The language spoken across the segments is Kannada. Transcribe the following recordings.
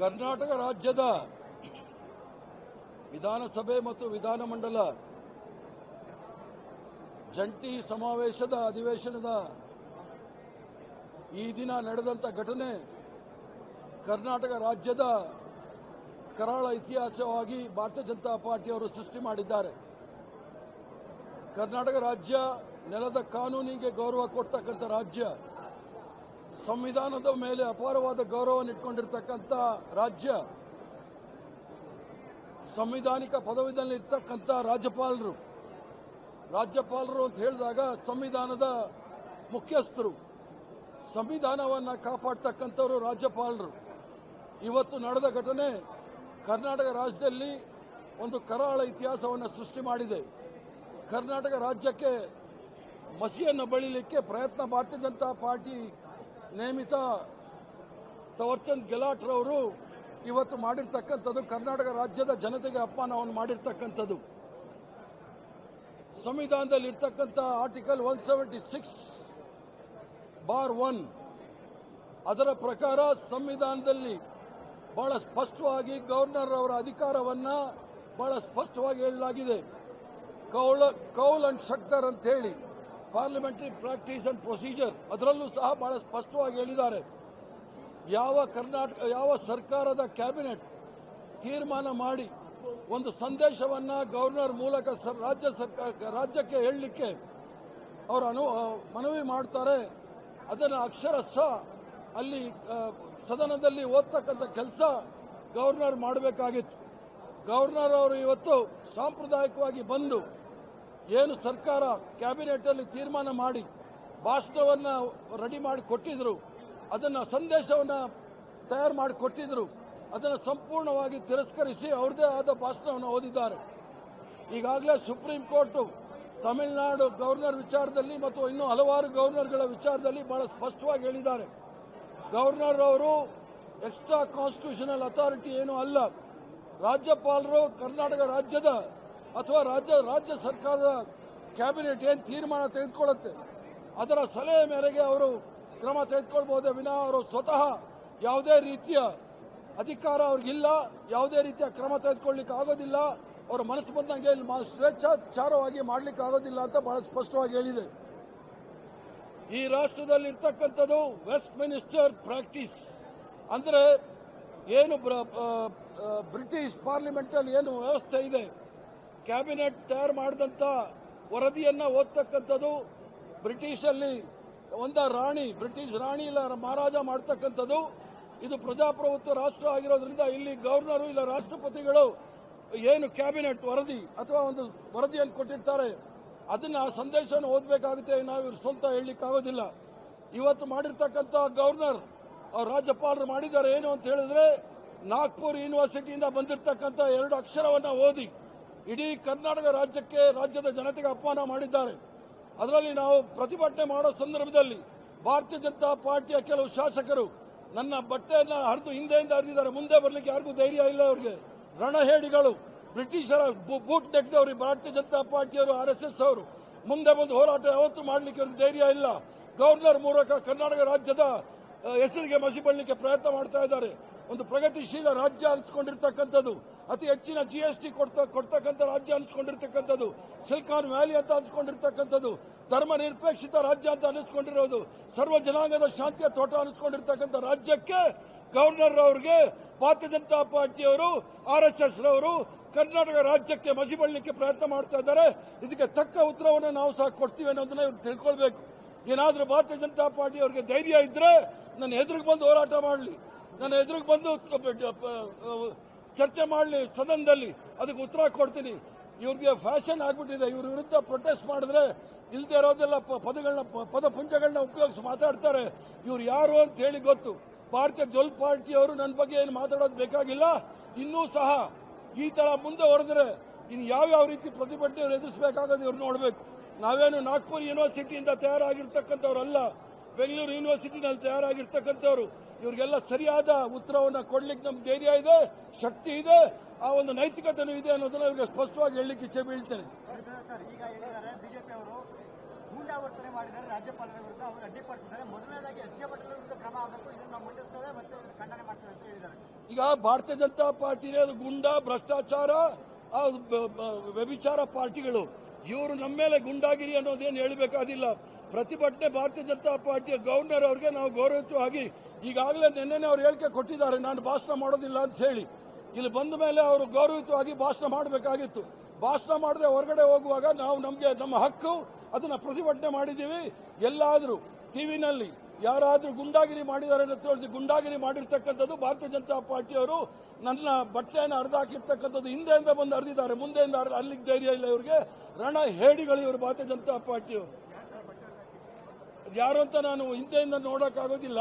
ಕರ್ನಾಟಕ ರಾಜ್ಯದ ವಿಧಾನಸಭೆ ಮತ್ತು ವಿಧಾನಮಂಡಲ ಜಂಟಿ ಸಮಾವೇಶದ ಅಧಿವೇಶನದ ಈ ದಿನ ನಡೆದಂಥ ಘಟನೆ ಕರ್ನಾಟಕ ರಾಜ್ಯದ ಕರಾಳ ಇತಿಹಾಸವಾಗಿ ಭಾರತೀಯ ಜನತಾ ಪಾರ್ಟಿಯವರು ಸೃಷ್ಟಿ ಮಾಡಿದ್ದಾರೆ. ಕರ್ನಾಟಕ ರಾಜ್ಯ ನೆಲದ ಕಾನೂನಿಗೆ ಗೌರವ ಕೊಡ್ತಕ್ಕಂಥ ರಾಜ್ಯ, ಸಂವಿಧಾನದ ಮೇಲೆ ಅಪಾರವಾದ ಗೌರವವನ್ನು ಇಟ್ಕೊಂಡಿರ್ತಕ್ಕಂಥ ರಾಜ್ಯ, ಸಂವಿಧಾನಿಕ ಪದವಿಯಲ್ಲಿ ಇರ್ತಕ್ಕಂಥ ರಾಜ್ಯಪಾಲರು ಅಂತ ಹೇಳಿದಾಗ ಸಂವಿಧಾನದ ಮುಖ್ಯಸ್ಥರು, ಸಂವಿಧಾನವನ್ನು ಕಾಪಾಡ್ತಕ್ಕಂಥವರು ರಾಜ್ಯಪಾಲರು. ಇವತ್ತು ನಡೆದ ಘಟನೆ ಕರ್ನಾಟಕ ರಾಜ್ಯದಲ್ಲಿ ಒಂದು ಕರಾಳ ಇತಿಹಾಸವನ್ನು ಸೃಷ್ಟಿ ಮಾಡಿದೆ. ಕರ್ನಾಟಕ ರಾಜ್ಯಕ್ಕೆ ಮಸಿಯನ್ನು ಬಳಿಲಿಕ್ಕೆ ಪ್ರಯತ್ನ ಭಾರತೀಯ ಜನತಾ ಪಾರ್ಟಿ ನೇಮಿತ ತವರ್ಚಂದ್ ಗೆಲಾಟ್ ರವರು ಇವತ್ತು ಮಾಡಿರ್ತಕ್ಕಂಥದ್ದು, ಕರ್ನಾಟಕ ರಾಜ್ಯದ ಜನತೆಗೆ ಅಪಮಾನವನ್ನು ಮಾಡಿರ್ತಕ್ಕಂಥದ್ದು. ಸಂವಿಧಾನದಲ್ಲಿ ಇರ್ತಕ್ಕಂಥ ಆರ್ಟಿಕಲ್ 176(1) ಅದರ ಪ್ರಕಾರ ಸಂವಿಧಾನದಲ್ಲಿ ಬಹಳ ಸ್ಪಷ್ಟವಾಗಿ ಗವರ್ನರ್ ಅವರ ಅಧಿಕಾರವನ್ನು ಬಹಳ ಸ್ಪಷ್ಟವಾಗಿ ಹೇಳಲಾಗಿದೆ. ಕೌಲ್ ಅಂಡ್ ಶಕ್ದರ್ ಅಂತ ಹೇಳಿ ಪಾರ್ಲಿಮೆಂಟರಿ ಪ್ರಾಕ್ಟೀಸ್ ಅಂಡ್ ಪ್ರೊಸೀಜರ್ ಅದರಲ್ಲೂ ಸಹ ಬಹಳ ಸ್ಪಷ್ಟವಾಗಿ ಹೇಳಿದ್ದಾರೆ. ಯಾವ ಸರ್ಕಾರದ ಕ್ಯಾಬಿನೆಟ್ ತೀರ್ಮಾನ ಮಾಡಿ ಒಂದು ಸಂದೇಶವನ್ನು ಗವರ್ನರ್ ಮೂಲಕ ರಾಜ್ಯಕ್ಕೆ ಹೇಳಲಿಕ್ಕೆ ಅವರು ಮನವಿ ಮಾಡ್ತಾರೆ, ಅದನ್ನು ಅಕ್ಷರಶಃ ಅಲ್ಲಿ ಸದನದಲ್ಲಿ ಓದ್ತಕ್ಕಂಥ ಕೆಲಸ ಗವರ್ನರ್ ಮಾಡಬೇಕಾಗಿತ್ತು. ಗವರ್ನರ್ ಅವರು ಇವತ್ತು ಸಾಂಪ್ರದಾಯಿಕವಾಗಿ ಬಂದು ಏನು ಸರ್ಕಾರ ಕ್ಯಾಬಿನೆಟ್ ಅಲ್ಲಿ ತೀರ್ಮಾನ ಮಾಡಿ ಭಾಷಣವನ್ನು ರೆಡಿ ಮಾಡಿ ಕೊಟ್ಟಿದ್ರು, ಅದನ್ನು ಸಂದೇಶವನ್ನು ತಯಾರು ಮಾಡಿ ಕೊಟ್ಟಿದ್ರು, ಅದನ್ನು ಸಂಪೂರ್ಣವಾಗಿ ತಿರಸ್ಕರಿಸಿ ಅವ್ರದೇ ಆದ ಭಾಷಣವನ್ನು ಓದಿದ್ದಾರೆ. ಈಗಾಗಲೇ ಸುಪ್ರೀಂ ಕೋರ್ಟ್ ತಮಿಳುನಾಡು ಗವರ್ನರ್ ವಿಚಾರದಲ್ಲಿ ಮತ್ತು ಇನ್ನೂ ಹಲವಾರು ಗವರ್ನರ್ಗಳ ವಿಚಾರದಲ್ಲಿ ಬಹಳ ಸ್ಪಷ್ಟವಾಗಿ ಹೇಳಿದ್ದಾರೆ. ಗವರ್ನರ್ ಅವರು ಎಕ್ಸ್ಟ್ರಾ ಕಾನ್ಸ್ಟಿಟ್ಯೂಷನಲ್ ಅಥಾರಿಟಿ ಏನೂ ಅಲ್ಲ. ರಾಜ್ಯಪಾಲರು ಕರ್ನಾಟಕ ರಾಜ್ಯದ ಅಥವಾ ರಾಜ್ಯ ಸರ್ಕಾರದ ಕ್ಯಾಬಿನೆಟ್ ಏನು ತೀರ್ಮಾನ ತೆಗೆದುಕೊಳ್ಳುತ್ತೆ ಅದರ ಸಲಹೆ ಮೇರೆಗೆ ಅವರು ಕ್ರಮ ತೆಗೆದುಕೊಳ್ಬಹುದೇ ವಿನಃ ಅವರು ಸ್ವತಃ ಯಾವುದೇ ರೀತಿಯ ಅಧಿಕಾರ ಅವ್ರಿಗಿಲ್ಲ, ಯಾವುದೇ ರೀತಿಯ ಕ್ರಮ ತೆಗೆದುಕೊಳ್ಳಿಕ್ಕೆ ಆಗೋದಿಲ್ಲ, ಅವರ ಮನಸ್ಸು ಬಂದಂಗೆ ಸ್ವೇಚ್ಛಾಚಾರವಾಗಿ ಮಾಡಲಿಕ್ಕೆ ಆಗೋದಿಲ್ಲ ಅಂತ ಬಹಳ ಸ್ಪಷ್ಟವಾಗಿ ಹೇಳಿದೆ. ಈ ರಾಷ್ಟ್ರದಲ್ಲಿ ಇರ್ತಕ್ಕಂಥದ್ದು ವೆಸ್ಟ್ ಮಿನಿಸ್ಟರ್ ಪ್ರಾಕ್ಟೀಸ್ ಅಂದರೆ ಏನು ಬ್ರಿಟಿಷ್ ಪಾರ್ಲಿಮೆಂಟ್ ಅಲ್ಲಿ ಏನು ವ್ಯವಸ್ಥೆ ಇದೆ, ಕ್ಯಾಬಿನೆಟ್ ತಯಾರು ಮಾಡಿದಂಥ ವರದಿಯನ್ನು ಓದ್ತಕ್ಕಂಥದ್ದು ಬ್ರಿಟಿಷಲ್ಲಿ ಬ್ರಿಟಿಷ್ ರಾಣಿ ಇಲ್ಲ ಮಹಾರಾಜ ಮಾಡ್ತಕ್ಕಂಥದ್ದು. ಇದು ಪ್ರಜಾಪ್ರಭುತ್ವ ರಾಷ್ಟ್ರ ಆಗಿರೋದ್ರಿಂದ ಇಲ್ಲಿ ಗವರ್ನರು ಇಲ್ಲ ರಾಷ್ಟ್ರಪತಿಗಳು ಏನು ಕ್ಯಾಬಿನೆಟ್ ವರದಿ ಅಥವಾ ಒಂದು ವರದಿಯನ್ನು ಕೊಟ್ಟಿರ್ತಾರೆ ಅದನ್ನ ಆ ಸಂದೇಶವನ್ನು ಓದಬೇಕಾಗುತ್ತೆ. ನಾವು ಇವ್ರು ಸ್ವಂತ ಹೇಳಲಿಕ್ಕಾಗೋದಿಲ್ಲ. ಇವತ್ತು ಮಾಡಿರ್ತಕ್ಕಂಥ ಗವರ್ನರ್ ಅವ್ರು ರಾಜ್ಯಪಾಲರು ಮಾಡಿದ್ದಾರೆ ಏನು ಅಂತ ಹೇಳಿದ್ರೆ, ನಾಗ್ಪುರ್ ಯೂನಿವರ್ಸಿಟಿಯಿಂದ ಬಂದಿರತಕ್ಕಂಥ 2 ಅಕ್ಷರವನ್ನು ಓದಿ ಇಡೀ ಕರ್ನಾಟಕ ರಾಜ್ಯದ ಜನತೆಗೆ ಅಪಮಾನ ಮಾಡಿದ್ದಾರೆ. ಅದರಲ್ಲಿ ನಾವು ಪ್ರತಿಭಟನೆ ಮಾಡೋ ಸಂದರ್ಭದಲ್ಲಿ ಭಾರತೀಯ ಜನತಾ ಪಾರ್ಟಿಯ ಕೆಲವು ಶಾಸಕರು ನನ್ನ ಬಟ್ಟೆಯನ್ನು ಹರಿದು ಹಿಂದೆಯಿಂದ ಹರಿದಿದ್ದಾರೆ. ಮುಂದೆ ಬರಲಿಕ್ಕೆ ಯಾರಿಗೂ ಧೈರ್ಯ ಇಲ್ಲ. ಅವರಿಗೆ ರಣಹೇಡಿಗಳು, ಬ್ರಿಟಿಷರ ಬೂಟ್ ನೆಕ್ದವರು ಭಾರತೀಯ ಜನತಾ ಪಾರ್ಟಿಯವರು, RSS ಅವರು ಮುಂದೆ ಬಂದು ಹೋರಾಟ ಯಾವತ್ತೂ ಮಾಡಲಿಕ್ಕೆ ಅವ್ರಿಗೆ ಧೈರ್ಯ ಇಲ್ಲ. ಗವರ್ನರ್ ಮೂಲಕ ಕರ್ನಾಟಕ ರಾಜ್ಯದ ಹೆಸರಿಗೆ ಮಸಿ ಬಳ್ಳಲಿಕ್ಕೆ ಪ್ರಯತ್ನ ಮಾಡ್ತಾ ಇದ್ದಾರೆ. ಒಂದು ಪ್ರಗತಿಶೀಲ ರಾಜ್ಯ ಅನಿಸ್ಕೊಂಡಿರ್ತಕ್ಕಂಥದ್ದು, ಅತಿ ಹೆಚ್ಚಿನ GST ಕೊಡ್ತಕ್ಕಂಥ ರಾಜ್ಯ ಅನಿಸ್ಕೊಂಡಿರ್ತಕ್ಕಂಥದ್ದು, ಸಿಲಿಕಾನ್ ವ್ಯಾಲಿ ಅಂತ ಅನಿಸ್ಕೊಂಡಿರ್ತಕ್ಕಂಥದ್ದು, ಧರ್ಮ ನಿರಪೇಕ್ಷಿತ ರಾಜ್ಯ ಅಂತ ಅನಿಸ್ಕೊಂಡಿರೋದು, ಸರ್ವ ಜನಾಂಗದ ಶಾಂತಿಯ ತೋಟ ಅನಿಸ್ಕೊಂಡಿರ್ತಕ್ಕಂಥ ರಾಜ್ಯಕ್ಕೆ ಗವರ್ನರ್ ಅವರಿಗೆ ಭಾರತೀಯ ಜನತಾ ಪಾರ್ಟಿಯವರು, RSS ರವರು ಕರ್ನಾಟಕ ರಾಜ್ಯಕ್ಕೆ ಮಸಿ ಬಳ್ಳಲಿಕ್ಕೆ ಪ್ರಯತ್ನ ಮಾಡ್ತಾ ಇದ್ದಾರೆ. ಇದಕ್ಕೆ ತಕ್ಕ ಉತ್ತರವನ್ನು ನಾವು ಸಹ ಕೊಡ್ತೀವಿ ಅನ್ನೋದನ್ನ ಇವ್ರು ತಿಳ್ಕೊಳ್ಬೇಕು. ಏನಾದರೂ ಭಾರತೀಯ ಜನತಾ ಪಾರ್ಟಿ ಅವರಿಗೆ ಧೈರ್ಯ ಇದ್ರೆ ನನ್ನ ಎದುರಿಗೆ ಬಂದು ಹೋರಾಟ ಮಾಡಲಿ, ನನ್ನ ಎದುರಿಗೆ ಬಂದು ಚರ್ಚೆ ಮಾಡಲಿ ಸದನದಲ್ಲಿ, ಅದಕ್ಕೆ ಉತ್ತರ ಕೊಡ್ತೀನಿ. ಇವ್ರಿಗೆ ಫ್ಯಾಷನ್ ಆಗ್ಬಿಟ್ಟಿದೆ. ಇವ್ರ ವಿರುದ್ಧ ಪ್ರೊಟೆಸ್ಟ್ ಮಾಡಿದ್ರೆ ಇಲ್ಲದೆ ಇರೋದೆಲ್ಲ ಪದಪುಂಜಗಳನ್ನ ಉಪಯೋಗಿಸಿ ಮಾತಾಡ್ತಾರೆ. ಇವ್ರು ಯಾರು ಅಂತ ಹೇಳಿ ಗೊತ್ತು. ಭಾರತೀಯ ಜನತಾ ಪಾರ್ಟಿಯವರು ನನ್ನ ಬಗ್ಗೆ ಏನು ಮಾತಾಡೋದು ಬೇಕಾಗಿಲ್ಲ. ಇನ್ನೂ ಸಹ ಈ ತರ ಮುಂದೆ ಹೊಡೆದ್ರೆ ಇನ್ನು ಯಾವ್ಯಾವ ರೀತಿ ಪ್ರತಿಭಟನೆ ಎದುರಿಸಬೇಕಾಗೋದು ಇವ್ರು ನೋಡಬೇಕು. ನಾವೇನು ನಾಗ್ಪುರ್ ಯೂನಿವರ್ಸಿಟಿಯಿಂದ ತಯಾರಾಗಿರ್ತಕ್ಕಂಥವ್ರಲ್ಲ, ಬೆಂಗಳೂರು ಯೂನಿವರ್ಸಿಟಿನಲ್ಲಿ ತಯಾರಾಗಿರ್ತಕ್ಕಂಥವ್ರು. ಇವ್ರಿಗೆಲ್ಲ ಸರಿಯಾದ ಉತ್ತರವನ್ನು ಕೊಡ್ಲಿಕ್ಕೆ ನಮ್ಗೆ ಧೈರ್ಯ ಇದೆ, ಶಕ್ತಿ ಇದೆ, ಆ ಒಂದು ನೈತಿಕತೆನೂ ಇದೆ ಅನ್ನೋದನ್ನ ಇವ್ರಿಗೆ ಸ್ಪಷ್ಟವಾಗಿ ಹೇಳಲಿಕ್ಕೆ ಇಚ್ಛೆ ಬೀಳ್ತೇನೆ. ಬಿಜೆಪಿ ಅವರು ಗೂಂಡಾವರ್ತನೆ ಮಾಡಿದ್ದಾರೆ, ರಾಜ್ಯಪಾಲರ ವಿರುದ್ಧ ಅವರು ಅಡ್ಡಿಪಡಿಸಿದ್ದಾರೆ. ಮೊದಲನೇದಾಗಿ HK ಪಾಟೀಲ್ ವಿರುದ್ಧ ಕ್ರಮ ಆಗಬೇಕು, ಇದನ್ನು ನಾವು ಮಂಡಿಸ್ತೇವೆ ಮತ್ತೆ ಖಂಡನೆ ಮಾಡ್ತೇವೆ ಅಂತ ಹೇಳಿದ್ದಾರೆ. ಈಗ ಭಾರತೀಯ ಜನತಾ ಪಾರ್ಟಿನೇ ಅದು ಗುಂಡ, ಭ್ರಷ್ಟಾಚಾರ, ವ್ಯಭಿಚಾರ ಪಾರ್ಟಿಗಳು. ಇವರು ನಮ್ಮ ಮೇಲೆ ಗುಂಡಾಗಿರಿ ಅನ್ನೋದೇನು ಹೇಳಬೇಕಾದಿಲ್ಲ. ಪ್ರತಿಭಟನೆ ಭಾರತೀಯ ಜನತಾ ಪಾರ್ಟಿಯ ಗವರ್ನರ್ ಅವರಿಗೆ ನಾವು ಗೌರವಯುತವಾಗಿ ಈಗಾಗಲೇ ನಿನ್ನೆನೇ ಅವ್ರು ಹೇಳಿಕೆ ಕೊಟ್ಟಿದ್ದಾರೆ, ನಾನು ಭಾಷಣ ಮಾಡೋದಿಲ್ಲ ಅಂತ ಹೇಳಿ. ಇಲ್ಲಿ ಬಂದ ಮೇಲೆ ಅವರು ಗೌರವಯುತವಾಗಿ ಭಾಷಣ ಮಾಡಬೇಕಾಗಿತ್ತು. ಭಾಷಣ ಮಾಡದೆ ಹೊರಗಡೆ ಹೋಗುವಾಗ ನಾವು ನಮ್ಮ ಹಕ್ಕು, ಅದನ್ನ ಪ್ರತಿಭಟನೆ ಮಾಡಿದ್ದೀವಿ. ಎಲ್ಲಾದರೂ ಟಿವಿನಲ್ಲಿ ಯಾರಾದರೂ ಗುಂಡಾಗಿರಿ ಮಾಡಿದ್ದಾರೆ ಅಂತ ತೋರಿಸಿ, ಗುಂಡಾಗಿರಿ ಮಾಡಿರ್ತಕ್ಕಂಥದ್ದು ಭಾರತೀಯ ಜನತಾ ಪಾರ್ಟಿಯವರು. ನನ್ನ ಬಟ್ಟೆಯನ್ನು ಹರಿದು ಹಾಕಿರ್ತಕ್ಕಂಥದ್ದು ಹಿಂದೆಯಿಂದ ಬಂದು ಹರಿದಿದ್ದಾರೆ, ಮುಂದೆಯಿಂದ ಅಲ್ಲಿಗೆ ಧೈರ್ಯ ಇಲ್ಲ ಇವರಿಗೆ. ರಣ ಹೇಡಿಗಳು ಇವರು ಭಾರತೀಯ ಜನತಾ ಪಾರ್ಟಿಯವರು. ಯಾರು ಅಂತ ನಾನು ಹಿಂದೆಯಿಂದ ನೋಡೋಕ್ಕಾಗೋದಿಲ್ಲ.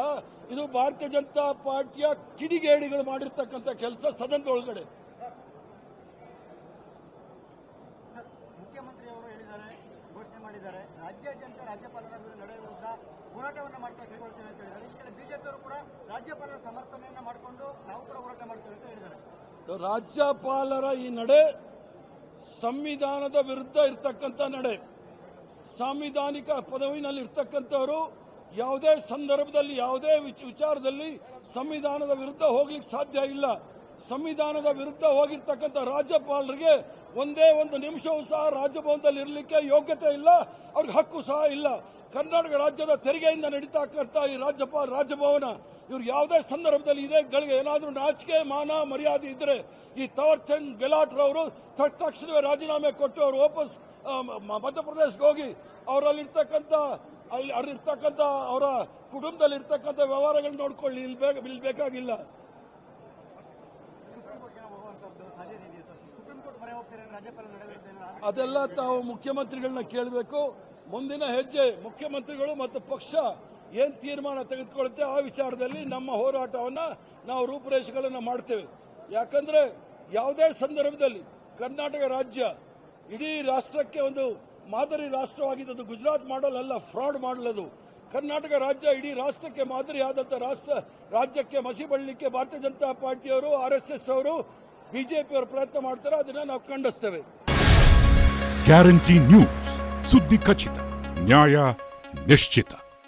ಇದು ಭಾರತೀಯ ಜನತಾ ಪಾರ್ಟಿಯ ಕಿಡಿಗೇಡಿಗಳು ಮಾಡಿರ್ತಕ್ಕಂಥ ಕೆಲಸ ಸದನದೊಳಗಡೆ. ಮುಖ್ಯಮಂತ್ರಿಯವರು ಹೇಳಿದ್ದಾರೆ, ಘೋಷಣೆ ಮಾಡಿದ್ದಾರೆ, ರಾಜ್ಯಾದ್ಯಂತ ರಾಜ್ಯಪಾಲರ ನಡೆ ವಿರುದ್ಧ ಹೋರಾಟವನ್ನು ಮಾಡ್ತಾ ಕೈಗೊಳ್ತೇವೆ ಅಂತ ಹೇಳಿದ್ದಾರೆ. ಈ ಕಡೆ ಬಿಜೆಪಿಯವರು ಕೂಡ ರಾಜ್ಯಪಾಲರ ಸಮರ್ಥನೆಯನ್ನ ಮಾಡಿಕೊಂಡು ನಾವು ಕೂಡ ಹೋರಾಟ ಮಾಡ್ತೇವೆ ಅಂತ ಹೇಳಿದ್ದಾರೆ. ರಾಜ್ಯಪಾಲರ ಈ ನಡೆ ಸಂವಿಧಾನದ ವಿರುದ್ಧ ಇರ್ತಕ್ಕಂಥ ನಡೆ. ಸಾಂವಿಧಾನಿಕ ಪದವಿನಲ್ಲಿ ಇರ್ತಕ್ಕಂಥವರು ಯಾವುದೇ ಸಂದರ್ಭದಲ್ಲಿ ಯಾವುದೇ ವಿಚಾರದಲ್ಲಿ ಸಂವಿಧಾನದ ವಿರುದ್ಧ ಹೋಗ್ಲಿಕ್ಕೆ ಸಾಧ್ಯ ಇಲ್ಲ. ಸಂವಿಧಾನದ ವಿರುದ್ಧ ಹೋಗಿರ್ತಕ್ಕಂಥ ರಾಜ್ಯಪಾಲರಿಗೆ ಒಂದೇ ಒಂದು ನಿಮಿಷವೂ ಸಹ ರಾಜಭವನದಲ್ಲಿ ಇರಲಿಕ್ಕೆ ಯೋಗ್ಯತೆ ಇಲ್ಲ, ಅವ್ರಿಗೆ ಹಕ್ಕು ಸಹ ಇಲ್ಲ. ಕರ್ನಾಟಕ ರಾಜ್ಯದ ತೆರಿಗೆಯಿಂದ ನಡೀತಕ್ಕಂಥ ಈ ರಾಜಭವನ ಇವ್ರು ಯಾವುದೇ ಸಂದರ್ಭದಲ್ಲಿ ಇದೇ ಗಳಿಗೆ ಏನಾದರೂ ನಾಚಿಕೆ, ಮಾನ, ಮರ್ಯಾದೆ ಇದ್ರೆ ಈ ತವರ್ ಚಂದ್ ಗೆಲಾಟ್ ರವರು ತಕ್ಷಣವೇ ರಾಜೀನಾಮೆ ಕೊಟ್ಟು ಅವರು ವಾಪಸ್ ಮಧ್ಯಪ್ರದೇಶಕ್ಕೆ ಹೋಗಿ ಅಲ್ಲಿರ್ತಕ್ಕಂಥ ಅವರ ಕುಟುಂಬದಲ್ಲಿ ಇರ್ತಕ್ಕಂಥ ವ್ಯವಹಾರಗಳು ನೋಡ್ಕೊಳ್ಳಿ. ಇಲ್ಲಿ ಬೇಕಾಗಿಲ್ಲ. ಅದೆಲ್ಲ ತಾವು ಮುಖ್ಯಮಂತ್ರಿಗಳನ್ನ ಕೇಳಬೇಕು. ಮುಂದಿನ ಹೆಜ್ಜೆ ಮುಖ್ಯಮಂತ್ರಿಗಳು ಮತ್ತು ಪಕ್ಷ ಏನ್ ತೀರ್ಮಾನ ತೆಗೆದುಕೊಳ್ಳುತ್ತೆ ಆ ವಿಚಾರದಲ್ಲಿ ನಮ್ಮ ಹೋರಾಟವನ್ನ ನಾವು ರೂಪುರೇಷೆಗಳನ್ನು ಮಾಡ್ತೇವೆ. ಯಾಕಂದ್ರೆ ಯಾವುದೇ ಸಂದರ್ಭದಲ್ಲಿ ಕರ್ನಾಟಕ ರಾಜ್ಯ ಇಡೀ ರಾಷ್ಟ್ರಕ್ಕೆ ಒಂದು ಮಾದರಿ ರಾಷ್ಟ್ರವಾಗಿದ್ದು. ಗುಜರಾತ್ ಮಾಡಲ್ ಅಲ್ಲ, ಫ್ರಾಡ್ ಮಾಡಲ್ ಅದು. ಕರ್ನಾಟಕ ರಾಜ್ಯ ಇಡೀ ರಾಷ್ಟ್ರಕ್ಕೆ ಮಾದರಿಯಾದಂಥ ರಾಜ್ಯಕ್ಕೆ ಮಸಿ ಬಳ್ಳಲಿಕ್ಕೆ ಭಾರತೀಯ ಜನತಾ ಪಾರ್ಟಿಯವರು, RSS ಅವರು, ಬಿಜೆಪಿಯವರು ಪ್ರಯತ್ನ ಮಾಡ್ತಾರೆ. ಅದನ್ನ ನಾವು ಖಂಡಿಸ್ತೇವೆ. ಗ್ಯಾರಂಟಿ ನ್ಯೂಸ್, ಸುದ್ದಿ ಖಚಿತ, ನ್ಯಾಯ ನಿಶ್ಚಿತ.